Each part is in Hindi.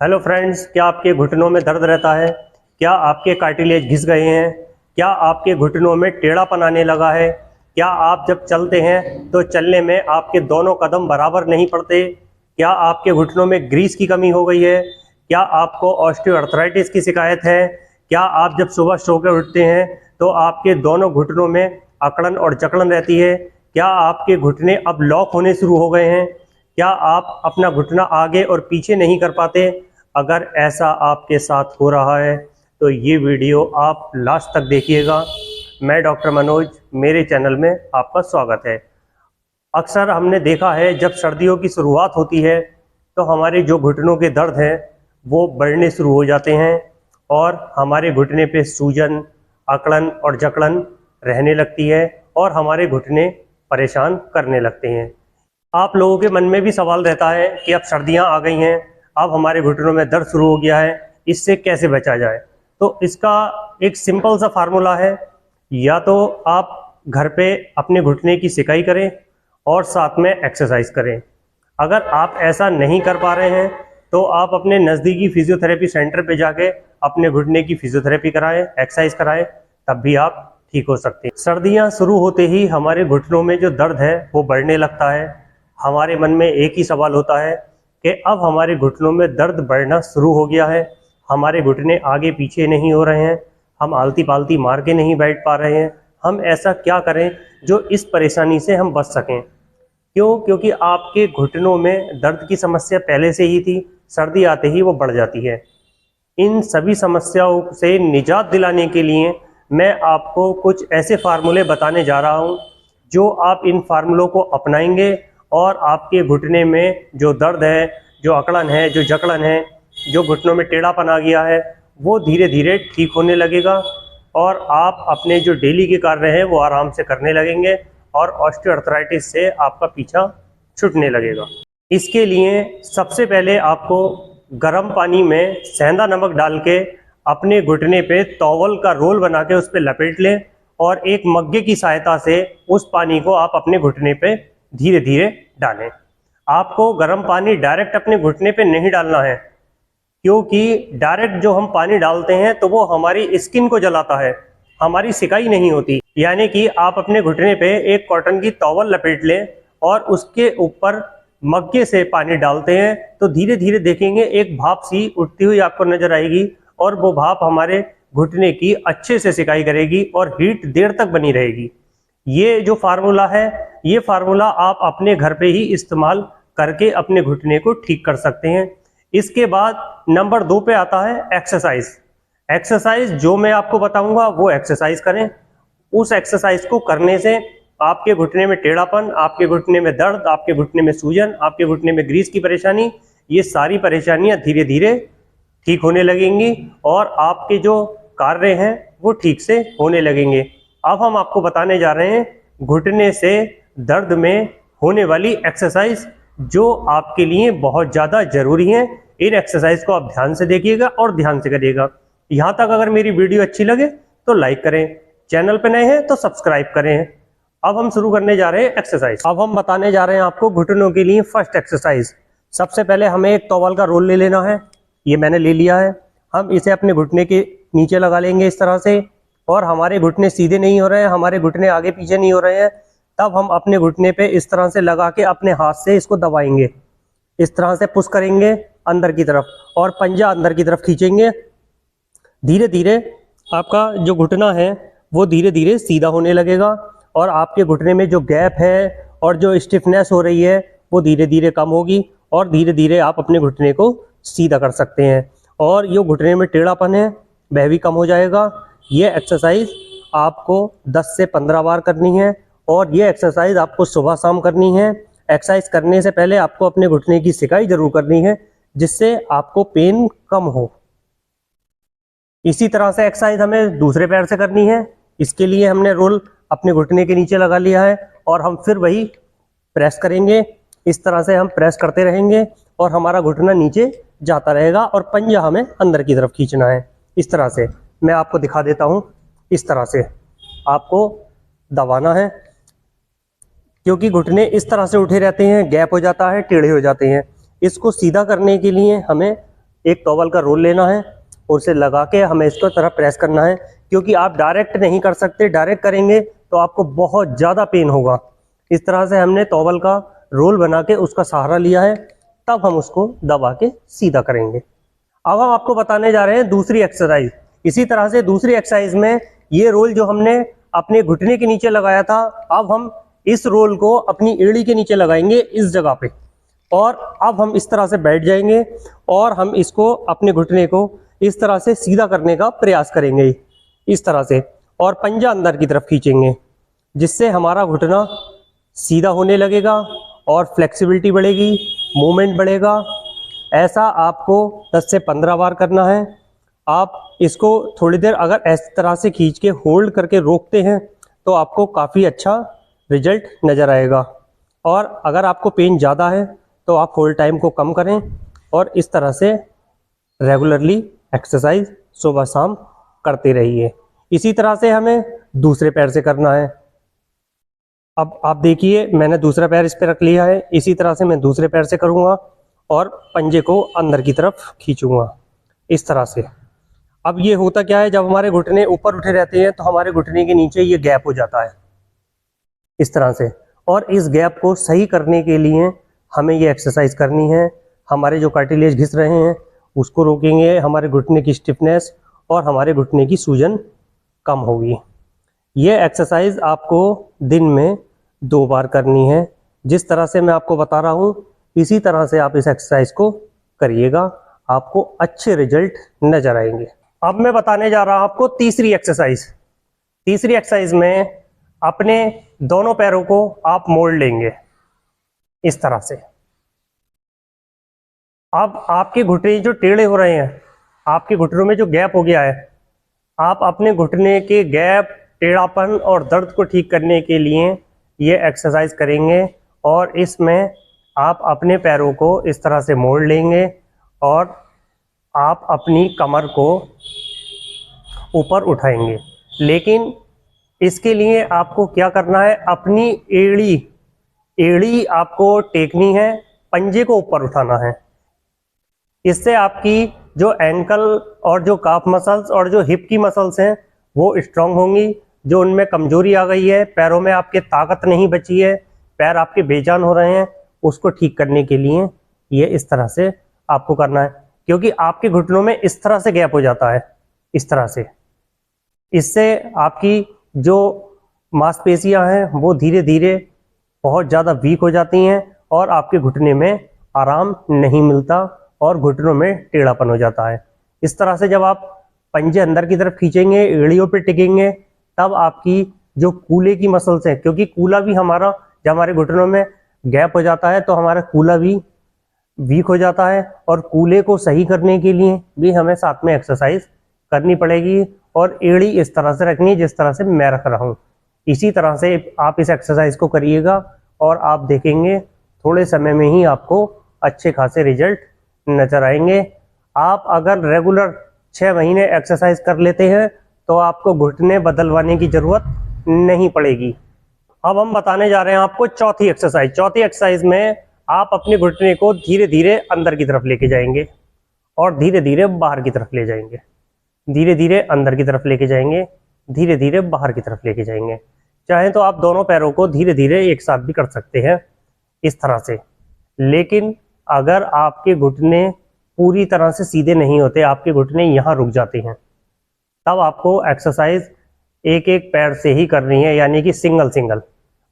हेलो फ्रेंड्स, क्या आपके घुटनों में दर्द रहता है? क्या आपके कार्टिलेज घिस गए हैं? क्या आपके घुटनों में टेढ़ापन आने लगा है? क्या आप जब चलते हैं तो चलने में आपके दोनों कदम बराबर नहीं पड़ते? क्या आपके घुटनों में ग्रीस की कमी हो गई है? क्या आपको ऑस्टियोआर्थराइटिस की शिकायत है? क्या आप जब सुबह सो के उठते हैं तो आपके दोनों घुटनों में अकड़न और जकड़न रहती है? क्या आपके घुटने अब लॉक होने शुरू हो गए हैं? क्या आप अपना घुटना आगे और पीछे नहीं कर पाते? अगर ऐसा आपके साथ हो रहा है तो ये वीडियो आप लास्ट तक देखिएगा। मैं डॉक्टर मनोज, मेरे चैनल में आपका स्वागत है। अक्सर हमने देखा है जब सर्दियों की शुरुआत होती है तो हमारे जो घुटनों के दर्द हैं वो बढ़ने शुरू हो जाते हैं और हमारे घुटने पे सूजन, अकड़न और जकड़न रहने लगती है और हमारे घुटने परेशान करने लगते हैं। आप लोगों के मन में भी सवाल रहता है कि अब सर्दियां आ गई हैं, अब हमारे घुटनों में दर्द शुरू हो गया है, इससे कैसे बचा जाए? तो इसका एक सिंपल सा फार्मूला है। या तो आप घर पे अपने घुटने की सिकाई करें और साथ में एक्सरसाइज करें। अगर आप ऐसा नहीं कर पा रहे हैं तो आप अपने नज़दीकी फिजियोथेरेपी सेंटर पे जाके अपने घुटने की फिजियोथेरेपी कराएं, एक्सरसाइज कराएं, तब भी आप ठीक हो सकते हैं। सर्दियां शुरू होते ही हमारे घुटनों में जो दर्द है वो बढ़ने लगता है। हमारे मन में एक ही सवाल होता है कि अब हमारे घुटनों में दर्द बढ़ना शुरू हो गया है, हमारे घुटने आगे पीछे नहीं हो रहे हैं, हम आलती पालती मार के नहीं बैठ पा रहे हैं, हम ऐसा क्या करें जो इस परेशानी से हम बच सकें? क्यों? क्योंकि आपके घुटनों में दर्द की समस्या पहले से ही थी, सर्दी आते ही वो बढ़ जाती है। इन सभी समस्याओं से निजात दिलाने के लिए मैं आपको कुछ ऐसे फार्मूले बताने जा रहा हूँ जो आप इन फार्मूलों को अपनाएंगे और आपके घुटने में जो दर्द है, जो अकड़न है, जो जकड़न है, जो घुटनों में टेढ़ापन आ गया है, वो धीरे धीरे ठीक होने लगेगा और आप अपने जो डेली के कार्य हैं वो आराम से करने लगेंगे और ऑस्टियोआर्थराइटिस से आपका पीछा छूटने लगेगा। इसके लिए सबसे पहले आपको गर्म पानी में सेंधा नमक डाल के अपने घुटने पे टॉवल का रोल बना के उस पर लपेट लें और एक मग्गे की सहायता से उस पानी को आप अपने घुटने पे धीरे धीरे डालें। आपको गर्म पानी डायरेक्ट अपने घुटने पे नहीं डालना है, क्योंकि डायरेक्ट जो हम पानी डालते हैं तो वो हमारी स्किन को जलाता है, हमारी सिकाई नहीं होती। यानी कि आप अपने घुटने पे एक कॉटन की टॉवल लपेट लें और उसके ऊपर मग्गे से पानी डालते हैं तो धीरे धीरे देखेंगे एक भाप सी उठती हुई आपको नजर आएगी और वो भाप हमारे घुटने की अच्छे से सिकाई करेगी और हीट देर तक बनी रहेगी। ये जो फार्मूला है, ये फार्मूला आप अपने घर पे ही इस्तेमाल करके अपने घुटने को ठीक कर सकते हैं। इसके बाद नंबर 2 पे आता है एक्सरसाइज। एक्सरसाइज जो मैं आपको बताऊंगा वो एक्सरसाइज करें। उस एक्सरसाइज को करने से आपके घुटने में टेढ़ापन, आपके घुटने में दर्द, आपके घुटने में सूजन, आपके घुटने में ग्रीस की परेशानी, ये सारी परेशानियां धीरे धीरे ठीक होने लगेंगी और आपके जो कार्य हैं वो ठीक से होने लगेंगे। अब हम आपको बताने जा रहे हैं घुटने से दर्द में होने वाली एक्सरसाइज जो आपके लिए बहुत ज़्यादा जरूरी है। इन एक्सरसाइज को आप ध्यान से देखिएगा और ध्यान से करिएगा। यहाँ तक अगर मेरी वीडियो अच्छी लगे तो लाइक करें, चैनल पे नए हैं तो सब्सक्राइब करें। अब हम शुरू करने जा रहे हैं एक्सरसाइज। अब हम बताने जा रहे हैं आपको घुटनों के लिए फर्स्ट एक्सरसाइज। सबसे पहले हमें एक टॉवल का रोल ले लेना है, ये मैंने ले लिया है। हम इसे अपने घुटने के नीचे लगा लेंगे इस तरह से, और हमारे घुटने सीधे नहीं हो रहे हैं, हमारे घुटने आगे पीछे नहीं हो रहे हैं, तब हम अपने घुटने पे इस तरह से लगा के अपने हाथ से इसको दबाएंगे, इस तरह से पुश करेंगे अंदर की तरफ और पंजा अंदर की तरफ खींचेंगे। धीरे धीरे आपका जो घुटना है वो धीरे धीरे सीधा होने लगेगा और आपके घुटने में जो गैप है और जो स्टिफनेस हो रही है वो धीरे धीरे कम होगी और धीरे धीरे आप अपने घुटने को सीधा कर सकते हैं और ये घुटने में टेढ़ापन है वह भी कम हो जाएगा। ये एक्सरसाइज आपको 10 से 15 बार करनी है और ये एक्सरसाइज आपको सुबह शाम करनी है। एक्सरसाइज करने से पहले आपको अपने घुटने की सिकाई जरूर करनी है जिससे आपको पेन कम हो। इसी तरह से एक्सरसाइज हमें दूसरे पैर से करनी है। इसके लिए हमने रोल अपने घुटने के नीचे लगा लिया है और हम फिर वही प्रेस करेंगे। इस तरह से हम प्रेस करते रहेंगे और हमारा घुटना नीचे जाता रहेगा और पंजा हमें अंदर की तरफ खींचना है। इस तरह से मैं आपको दिखा देता हूँ। इस तरह से आपको दबाना है, क्योंकि घुटने इस तरह से उठे रहते हैं, गैप हो जाता है, टेढ़े हो जाते हैं। इसको सीधा करने के लिए हमें एक टॉवल का रोल लेना है और उसे लगा के हमें इसको तरफ प्रेस करना है, क्योंकि आप डायरेक्ट नहीं कर सकते, डायरेक्ट करेंगे तो आपको बहुत ज़्यादा पेन होगा। इस तरह से हमने टॉवल का रोल बना के उसका सहारा लिया है, तब हम उसको दबा के सीधा करेंगे। अब हम आपको बताने जा रहे हैं दूसरी एक्सरसाइज। इसी तरह से दूसरी एक्सरसाइज में ये रोल जो हमने अपने घुटने के नीचे लगाया था, अब हम इस रोल को अपनी एड़ी के नीचे लगाएंगे इस जगह पे, और अब हम इस तरह से बैठ जाएंगे और हम इसको अपने घुटने को इस तरह से सीधा करने का प्रयास करेंगे इस तरह से, और पंजा अंदर की तरफ खींचेंगे, जिससे हमारा घुटना सीधा होने लगेगा और फ्लेक्सिबिलिटी बढ़ेगी, मूवमेंट बढ़ेगा। ऐसा आपको 10 से 15 बार करना है। आप इसको थोड़ी देर अगर इस तरह से खींच के होल्ड करके रोकते हैं तो आपको काफ़ी अच्छा रिजल्ट नज़र आएगा। और अगर आपको पेन ज़्यादा है तो आप होल्ड टाइम को कम करें और इस तरह से रेगुलरली एक्सरसाइज सुबह शाम करते रहिए। इसी तरह से हमें दूसरे पैर से करना है। अब आप देखिए, मैंने दूसरा पैर इस पे रख लिया है, इसी तरह से मैं दूसरे पैर से करूँगा और पंजे को अंदर की तरफ खींचूँगा इस तरह से। अब ये होता क्या है, जब हमारे घुटने ऊपर उठे रहते हैं तो हमारे घुटने के नीचे ये गैप हो जाता है इस तरह से, और इस गैप को सही करने के लिए हमें ये एक्सरसाइज करनी है। हमारे जो कार्टिलेज घिस रहे हैं उसको रोकेंगे, हमारे घुटने की स्टिफनेस और हमारे घुटने की सूजन कम होगी। ये एक्सरसाइज आपको दिन में 2 बार करनी है। जिस तरह से मैं आपको बता रहा हूँ इसी तरह से आप इस एक्सरसाइज को करिएगा, आपको अच्छे रिजल्ट नजर आएंगे। अब मैं बताने जा रहा हूँ आपको तीसरी एक्सरसाइज। तीसरी एक्सरसाइज में अपने दोनों पैरों को आप मोड़ लेंगे इस तरह से। अब आपके घुटने जो टेढ़े हो रहे हैं, आपके घुटनों में जो गैप हो गया है, आप अपने घुटने के गैप, टेढ़ापन और दर्द को ठीक करने के लिए ये एक्सरसाइज करेंगे। और इसमें आप अपने पैरों को इस तरह से मोड़ लेंगे और आप अपनी कमर को ऊपर उठाएंगे। लेकिन इसके लिए आपको क्या करना है, अपनी एड़ी आपको टेकनी है, पंजे को ऊपर उठाना है। इससे आपकी जो एंकल और जो काफ मसल्स और जो हिप की मसल्स हैं वो स्ट्रांग होंगी। जो उनमें कमजोरी आ गई है, पैरों में आपके ताकत नहीं बची है, पैर आपके बेजान हो रहे हैं, उसको ठीक करने के लिए ये इस तरह से आपको करना है। क्योंकि आपके घुटनों में इस तरह से गैप हो जाता है इस तरह से, इससे आपकी जो मांसपेशियां हैं वो धीरे धीरे बहुत ज़्यादा वीक हो जाती हैं और आपके घुटने में आराम नहीं मिलता और घुटनों में टेढ़ापन हो जाता है। इस तरह से जब आप पंजे अंदर की तरफ खींचेंगे, एड़ियों पे टिकेंगे, तब आपकी जो कूल्हे की मसल्स हैं, क्योंकि कूल्हा भी हमारा, जब हमारे घुटनों में गैप हो जाता है तो हमारा कूल्हा भी वीक हो जाता है, और कूल्हे को सही करने के लिए भी हमें साथ में एक्सरसाइज करनी पड़ेगी। और एड़ी इस तरह से रखनी है जिस तरह से मैं रख रहा हूँ। इसी तरह से आप इस एक्सरसाइज को करिएगा और आप देखेंगे थोड़े समय में ही आपको अच्छे खासे रिजल्ट नजर आएंगे। आप अगर रेगुलर 6 महीने एक्सरसाइज कर लेते हैं तो आपको घुटने बदलवाने की ज़रूरत नहीं पड़ेगी। अब हम बताने जा रहे हैं आपको चौथी एक्सरसाइज। चौथी एक्सरसाइज में आप अपने घुटने को धीरे धीरे अंदर की तरफ लेके जाएंगे और धीरे धीरे बाहर की तरफ ले जाएंगे, धीरे धीरे अंदर की तरफ लेके जाएंगे, धीरे धीरे बाहर की तरफ लेके जाएंगे। चाहे तो आप दोनों पैरों को धीरे धीरे एक साथ भी कर सकते हैं इस तरह से। लेकिन अगर आपके घुटने पूरी तरह से सीधे नहीं होते, आपके घुटने यहाँ रुक जाते हैं, तब आपको एक्सरसाइज एक एक पैर से ही करनी है, यानी कि सिंगल सिंगल।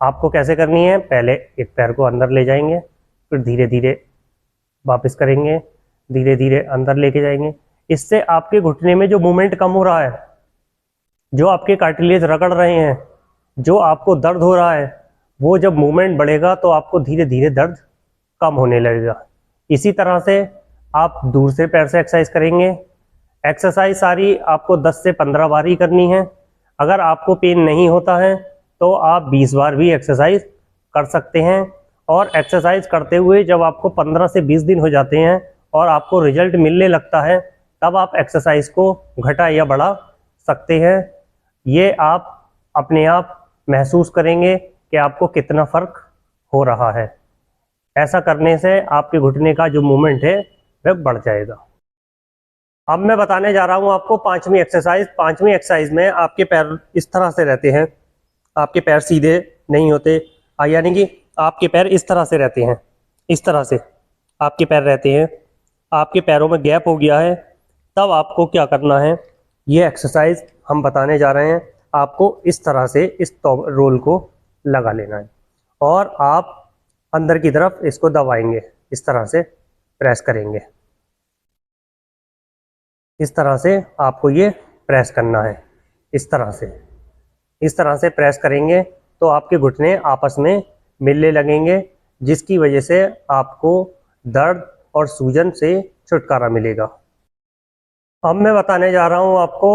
आपको कैसे करनी है, पहले एक पैर को अंदर ले जाएंगे, फिर धीरे धीरे वापस करेंगे, धीरे धीरे अंदर लेके जाएंगे। इससे आपके घुटने में जो मूवमेंट कम हो रहा है, जो आपके कार्टिलेज रगड़ रहे हैं, जो आपको दर्द हो रहा है, वो जब मूवमेंट बढ़ेगा तो आपको धीरे धीरे दर्द कम होने लगेगा। इसी तरह से आप दूसरे पैर से एक्सरसाइज करेंगे। एक्सरसाइज सारी आपको 10 से 15 बार ही करनी है। अगर आपको पेन नहीं होता है तो आप 20 बार भी एक्सरसाइज कर सकते हैं। और एक्सरसाइज करते हुए जब आपको 15 से 20 दिन हो जाते हैं और आपको रिजल्ट मिलने लगता है, तब आप एक्सरसाइज को घटा या बढ़ा सकते हैं। ये आप अपने आप महसूस करेंगे कि आपको कितना फ़र्क हो रहा है। ऐसा करने से आपके घुटने का जो मूवमेंट है वह बढ़ जाएगा। अब मैं बताने जा रहा हूँ आपको पांचवी एक्सरसाइज। पांचवी एक्सरसाइज में आपके पैर इस तरह से रहते हैं, आपके पैर सीधे नहीं होते, यानी कि आपके पैर इस तरह से रहते हैं, इस तरह से आपके पैर रहते हैं, आपके पैरों में गैप हो गया है। तब आपको क्या करना है, ये एक्सरसाइज हम बताने जा रहे हैं। आपको इस तरह से इस रोल को लगा लेना है और आप अंदर की तरफ इसको दबाएंगे, इस तरह से प्रेस करेंगे, इस तरह से आपको ये प्रेस करना है। इस तरह से प्रेस करेंगे तो आपके घुटने आपस में मिलने लगेंगे, जिसकी वजह से आपको दर्द और सूजन से छुटकारा मिलेगा। अब मैं बताने जा रहा हूँ आपको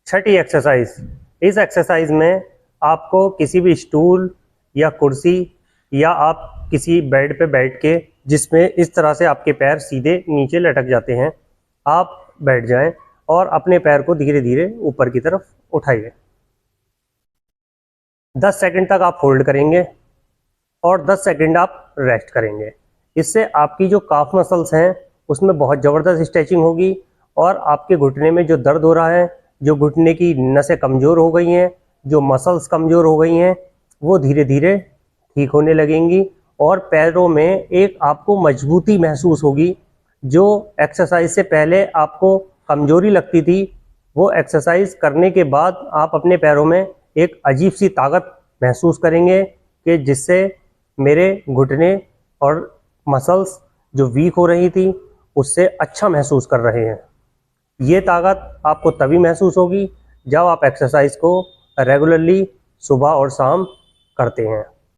छठी एक्सरसाइज। इस एक्सरसाइज में आपको किसी भी स्टूल या कुर्सी या आप किसी बेड पे बैठ के, जिसमें इस तरह से आपके पैर सीधे नीचे लटक जाते हैं, आप बैठ जाएं और अपने पैर को धीरे धीरे ऊपर की तरफ उठाइए। 10 सेकंड तक आप होल्ड करेंगे और 10 सेकंड आप रेस्ट करेंगे। इससे आपकी जो काफ मसल्स हैं उसमें बहुत ज़बरदस्त स्ट्रेचिंग होगी और आपके घुटने में जो दर्द हो रहा है, जो घुटने की नसें कमज़ोर हो गई हैं, जो मसल्स कमज़ोर हो गई हैं, वो धीरे धीरे ठीक होने लगेंगी और पैरों में एक आपको मजबूती महसूस होगी। जो एक्सरसाइज से पहले आपको कमज़ोरी लगती थी, वो एक्सरसाइज करने के बाद आप अपने पैरों में एक अजीब सी ताकत महसूस करेंगे कि जिससे मेरे घुटने और मसल्स जो वीक हो रही थी उससे अच्छा महसूस कर रहे हैं। ये ताकत आपको तभी महसूस होगी जब आप एक्सरसाइज को रेगुलरली सुबह और शाम करते हैं।